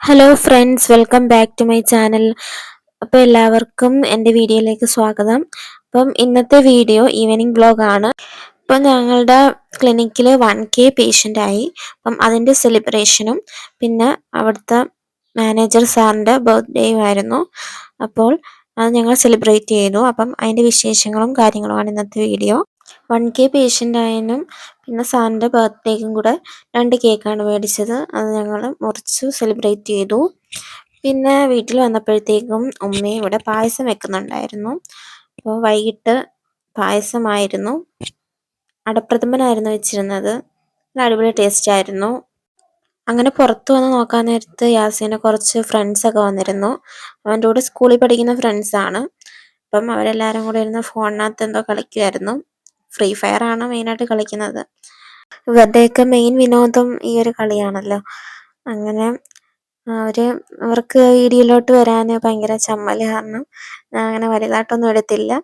Hello friends, welcome back to my channel. അപ്പോൾ എല്ലാവർക്കും എൻ്റെ വീഡിയോയിലേക്ക് സ്വാഗതം. അപ്പം ഇന്നത്തെ വീഡിയോ ഈവനിങ് വ്ലോഗാണ്. അപ്പം ഞങ്ങളുടെ ക്ലിനിക്കിൽ 1K പേഷ്യൻ്റായി. അപ്പം അതിൻ്റെ സെലിബ്രേഷനും പിന്നെ അവിടുത്തെ മാനേജർ സാറിൻ്റെ ബർത്ത്ഡേയും ആയിരുന്നു. അപ്പോൾ അത് ഞങ്ങൾ സെലിബ്രേറ്റ് ചെയ്തു. അപ്പം അതിൻ്റെ വിശേഷങ്ങളും കാര്യങ്ങളുമാണ് ഇന്നത്തെ വീഡിയോ. 1K പേഷ്യൻ്റ് ആയതിനും പിന്നെ സാറിൻ്റെ ബർത്ത്ഡേക്കും കൂടെ 2 കേക്കാണ് മേടിച്ചത്. അത് ഞങ്ങൾ മുറിച്ചു സെലിബ്രേറ്റ് ചെയ്തു. പിന്നെ വീട്ടിൽ വന്നപ്പോഴത്തേക്കും ഉമ്മയും ഇവിടെ പായസം വെക്കുന്നുണ്ടായിരുന്നു. അപ്പോൾ വൈകിട്ട് പായസമായിരുന്നു. അടപ്രഥമനായിരുന്നു വെച്ചിരുന്നത്. അടിപൊളി ടേസ്റ്റ് ആയിരുന്നു. അങ്ങനെ പുറത്ത് വന്ന് നോക്കാൻ നേരത്ത് യാസീൻ്റെ കുറച്ച് ഫ്രണ്ട്സൊക്കെ വന്നിരുന്നു. അവൻ്റെ കൂടെ സ്കൂളിൽ പഠിക്കുന്ന ഫ്രണ്ട്സാണ്. അപ്പം അവരെല്ലാവരും കൂടെ ഇരുന്ന് ഫോണിനകത്ത് എന്തോ കളിക്കുമായിരുന്നു. ഫ്രീ ഫയർ ആണ് മെയിനായിട്ട് കളിക്കുന്നത്. ഇവരുടെയൊക്കെ മെയിൻ വിനോദം ഈ ഒരു കളിയാണല്ലോ. അങ്ങനെ അവർക്ക് വീഡിയോയിലോട്ട് വരാൻ ഭയങ്കര ചമ്മൽ കാരണം ഞാൻ അങ്ങനെ വലുതായിട്ടൊന്നും എടുത്തില്ല.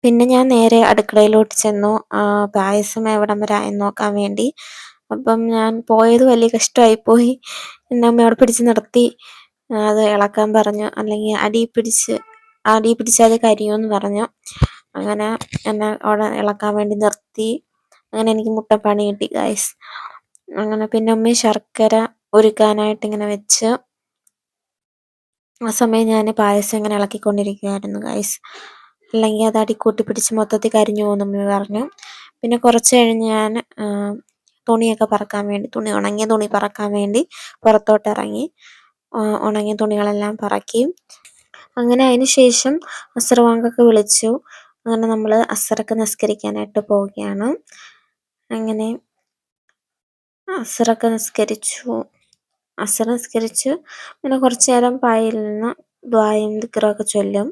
പിന്നെ ഞാൻ നേരെ അടുക്കളയിലോട്ട് ചെന്നു പായസം എവിടം വരെ ആയെന്ന് നോക്കാൻ വേണ്ടി. അപ്പം ഞാൻ പോയത് വലിയ കഷ്ടമായിപ്പോയി. എൻ്റെ അമ്മ അവിടെ പിടിച്ച് നിർത്തി. അത് ഇളക്കാൻ പറഞ്ഞു, അല്ലെങ്കിൽ അടി പിടിച്ച് അത് കരിയുമെന്ന് പറഞ്ഞു. അങ്ങനെ എന്നെ അവിടെ ഇളക്കാൻ വേണ്ടി നിർത്തി. അങ്ങനെ എനിക്ക് മുട്ടപ്പണി കിട്ടി ഗൈസ്. അങ്ങനെ പിന്നെ അമ്മ ശർക്കര ഉരുക്കാനായിട്ട് ഇങ്ങനെ വെച്ച് ആ സമയം ഞാൻ പായസം ഇങ്ങനെ ഇളക്കിക്കൊണ്ടിരിക്കുകയായിരുന്നു ഗൈസ്. അല്ലെങ്കിൽ അത് അടിക്കൂട്ടി പിടിച്ച് മൊത്തത്തിൽ കരിഞ്ഞു പോകുന്നു പറഞ്ഞു. പിന്നെ കുറച്ച് കഴിഞ്ഞ് ഞാൻ തുണിയൊക്കെ പറക്കാൻ വേണ്ടി ഉണങ്ങിയ തുണി പറക്കാൻ വേണ്ടി പുറത്തോട്ട് ഇറങ്ങി. ഉണങ്ങിയ തുണികളെല്ലാം പറക്കി. അങ്ങനെ അതിന് ശേഷം അസർ ബാങ്കൊക്കെ വിളിച്ചു. അങ്ങനെ നമ്മൾ അസറൊക്കെ നിസ്കരിക്കാനായിട്ട് പോവുകയാണ്. അങ്ങനെ അസറൊക്കെ നിസ്കരിച്ചു. പിന്നെ കുറച്ച് നേരം പായിൽ നിന്ന് ദ്വായും ദിക്റൊക്കെ ചൊല്ലും.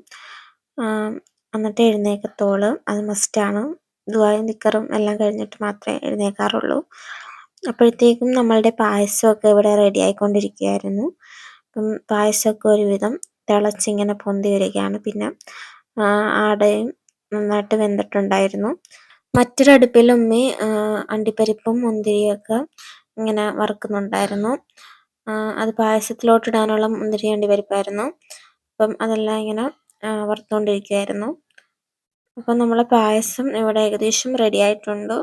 എന്നിട്ട് എഴുന്നേക്കത്തോള്. അത് മസ്റ്റാണ്. ദ്വായും ദിക്റും എല്ലാം കഴിഞ്ഞിട്ട് മാത്രമേ എഴുന്നേക്കാറുള്ളൂ. അപ്പോഴത്തേക്കും നമ്മളുടെ പായസമൊക്കെ ഇവിടെ റെഡി ആയിക്കൊണ്ടിരിക്കുകയായിരുന്നു. അപ്പം പായസമൊക്കെ ഒരുവിധം തിളച്ചിങ്ങനെ പൊന്തി വരികയാണ്. പിന്നെ ആടയും നന്നായിട്ട് വെന്തിട്ടുണ്ടായിരുന്നു. മറ്റൊരടുപ്പിൽ ഉമ്മി അണ്ടിപ്പരിപ്പും മുന്തിരിയൊക്കെ ഇങ്ങനെ വറുക്കുന്നുണ്ടായിരുന്നു. അത് പായസത്തിലോട്ടിടാനുള്ള മുന്തിരി അണ്ടിപ്പരിപ്പായിരുന്നു. അപ്പം അതെല്ലാം ഇങ്ങനെ വറുത്തുകൊണ്ടിരിക്കുകയായിരുന്നു. അപ്പം നമ്മളെ പായസം ഇവിടെ ഏകദേശം റെഡി ആയിട്ടുണ്ട്.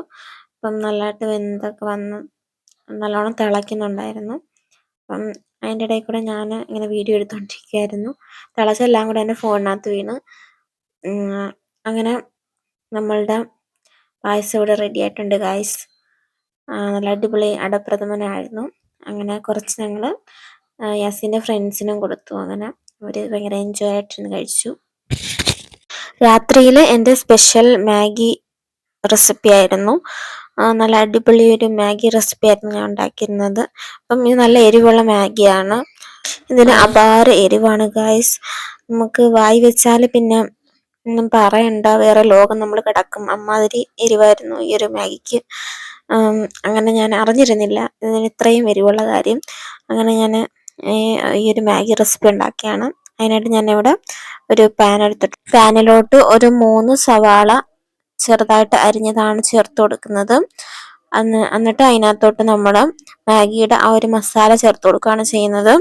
അപ്പം നല്ലതായിട്ട് വെന്തൊക്കെ വന്ന് നല്ലോണം തിളയ്ക്കുന്നുണ്ടായിരുന്നു. അപ്പം അതിൻ്റെ ഇടയിൽ കൂടെ ഞാൻ ഇങ്ങനെ വീഡിയോ എടുത്തുകൊണ്ടിരിക്കുകയായിരുന്നു. തിളച്ചെല്ലാം കൂടെ എൻ്റെ ഫോണിനകത്ത് വീണ്. അങ്ങനെ നമ്മളുടെ പായസം ഇവിടെ റെഡി ആയിട്ടുണ്ട് ഗൈസ്. നല്ല അടിപൊളി അടപ്രഥമനായിരുന്നു. അങ്ങനെ കുറച്ച് ഞങ്ങൾ യാസീൻ്റെ ഫ്രണ്ട്സിനും കൊടുത്തു. അങ്ങനെ അവർ ഭയങ്കര എൻജോയ് ആയിട്ടിരുന്ന് കഴിച്ചു. രാത്രിയിൽ എൻ്റെ സ്പെഷ്യൽ മാഗി റെസിപ്പി ആയിരുന്നു. നല്ല അടിപൊളി ഒരു മാഗി റെസിപ്പി ആയിരുന്നു ഞാൻ ഉണ്ടാക്കിയിരുന്നത്. അപ്പം ഇത് നല്ല എരിവുള്ള മാഗിയാണ്. ഇതിന് അപാര എരിവാണ് ഗൈസ്. നമുക്ക് വായി വെച്ചാൽ പിന്നെ ഒന്നും പറയണ്ട, വേറെ ലോകം നമ്മൾ കിടക്കും. അമ്മാതിരി എരിവായിരുന്നു ഈ ഒരു മാഗിക്ക്. അങ്ങനെ ഞാൻ അറിഞ്ഞിരുന്നില്ല ഇതിന് ഇത്രയും എരിവുള്ള കാര്യം. അങ്ങനെ ഞാൻ ഈ ഒരു മാഗി റെസിപ്പി ഉണ്ടാക്കിയാണ്. അതിനായിട്ട് ഞാനിവിടെ ഒരു പാനിലോട്ട് ഒരു 3 സവാള ചെറുതായിട്ട് അരിഞ്ഞതാണ് ചേർത്ത് കൊടുക്കുന്നത്. എന്നിട്ട് അതിനകത്തോട്ട് നമ്മൾ മാഗിയുടെ ആ ഒരു മസാല ചേർത്ത് കൊടുക്കുകയാണ് ചെയ്യുന്നത്.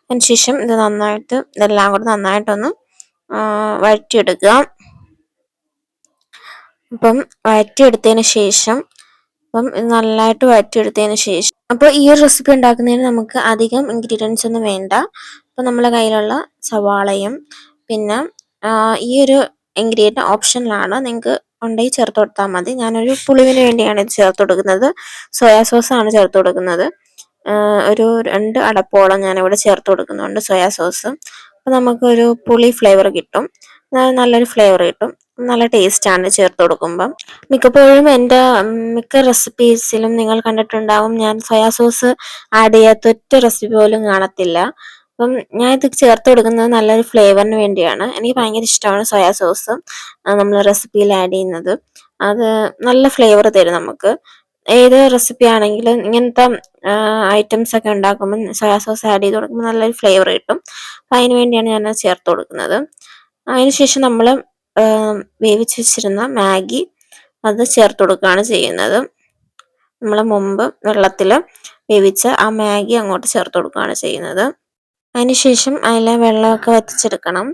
അതിനുശേഷം ഇതെല്ലാം കൂടെ നന്നായിട്ടൊന്ന് വഴറ്റിയെടുക്കുക. അപ്പം വഴറ്റിയെടുത്തതിന് ശേഷം നല്ലതായിട്ട് വഴറ്റിയെടുത്തതിന് ശേഷം അപ്പോൾ ഈ ഒരു റെസിപ്പി ഉണ്ടാക്കുന്നതിന് നമുക്ക് അധികം ഇൻഗ്രീഡിയൻസ് ഒന്നും വേണ്ട. അപ്പോൾ നമ്മളെ കയ്യിലുള്ള സവാളയും പിന്നെ ഈ ഒരു ഇൻഗ്രീഡിയൻറ്റ് ഓപ്ഷനിലാണ്, നിങ്ങൾക്ക് ഉണ്ടെങ്കിൽ ചേർത്ത് കൊടുത്താൽ മതി. ഞാനൊരു പുളിവിന് വേണ്ടിയാണ് ഇത് ചേർത്ത് കൊടുക്കുന്നത്. സോയാ സോസാണ് ചേർത്ത് കൊടുക്കുന്നത്. ഒരു 2 അടപ്പോളം ഞാനിവിടെ ചേർത്ത് കൊടുക്കുന്നുണ്ട് സോയാ സോസ്. അപ്പോൾ നമുക്കൊരു പുളി ഫ്ലേവർ കിട്ടും. നല്ലൊരു ഫ്ലേവർ കിട്ടും. നല്ല ടേസ്റ്റാണ് ചേർത്ത് കൊടുക്കുമ്പം. മിക്കപ്പോഴും എൻ്റെ മിക്ക റെസിപ്പീസിലും നിങ്ങൾ കണ്ടിട്ടുണ്ടാവും ഞാൻ സോയാ സോസ് ആഡ് ചെയ്യാത്ത ഒറ്റ റെസിപ്പി പോലും കാണത്തില്ല. അപ്പം ഞാൻ ഇത് ചേർത്ത് കൊടുക്കുന്നത് നല്ലൊരു ഫ്ലേവറിന് വേണ്ടിയാണ്. എനിക്ക് ഭയങ്കര ഇഷ്ടമാണ് സോയാ സോസ് നമ്മൾ റെസിപ്പിയിൽ ആഡ് ചെയ്യുന്നത്. അത് നല്ല ഫ്ലേവർ തരും നമുക്ക്. ഏത് റെസിപ്പി ആണെങ്കിലും ഇങ്ങനത്തെ ഐറ്റംസ് ഒക്കെ ഉണ്ടാക്കുമ്പോൾ സോയാ സോസ് ആഡ് ചെയ്ത് കൊടുക്കുമ്പോൾ നല്ലൊരു ഫ്ലേവർ കിട്ടും. അപ്പം അതിന് വേണ്ടിയാണ് ഞാൻ ചേർത്ത് കൊടുക്കുന്നത്. അതിനുശേഷം നമ്മൾ വേവിച്ച് വെച്ചിരുന്ന മാഗി അത് ചേർത്ത് കൊടുക്കുകയാണ് ചെയ്യുന്നത്. നമ്മൾ മുമ്പ് വെള്ളത്തിൽ വേവിച്ച ആ മാഗി അങ്ങോട്ട് ചേർത്ത് കൊടുക്കുകയാണ് ചെയ്യുന്നത്. അതിനുശേഷം അതിലെ വെള്ളമൊക്കെ വറ്റിച്ചെടുക്കണം.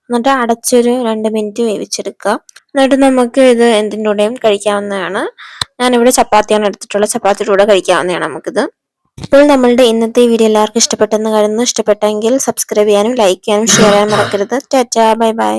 എന്നിട്ട് അടച്ചൊരു 2 മിനിറ്റ് വേവിച്ചെടുക്കുക. എന്നിട്ട് നമുക്ക് ഇത് എന്തിൻ്റെ കൂടെയും കഴിക്കാവുന്നതാണ്. ഞാനിവിടെ ചപ്പാത്തിയാണ് എടുത്തിട്ടുള്ളത്. ചപ്പാത്തിയുടെ കൂടെ കഴിക്കാവുന്നതാണ് നമുക്കിത്. ഇപ്പോൾ നമ്മളുടെ ഇന്നത്തെ വീഡിയോ എല്ലാവർക്കും ഇഷ്ടപ്പെട്ടെന്ന് കരുതുന്നു. ഇഷ്ടപ്പെട്ടെങ്കിൽ സബ്സ്ക്രൈബ് ചെയ്യാനും ലൈക്ക് ചെയ്യാനും ഷെയർ ചെയ്യാനും മറക്കരുത്. Tata, bye bye.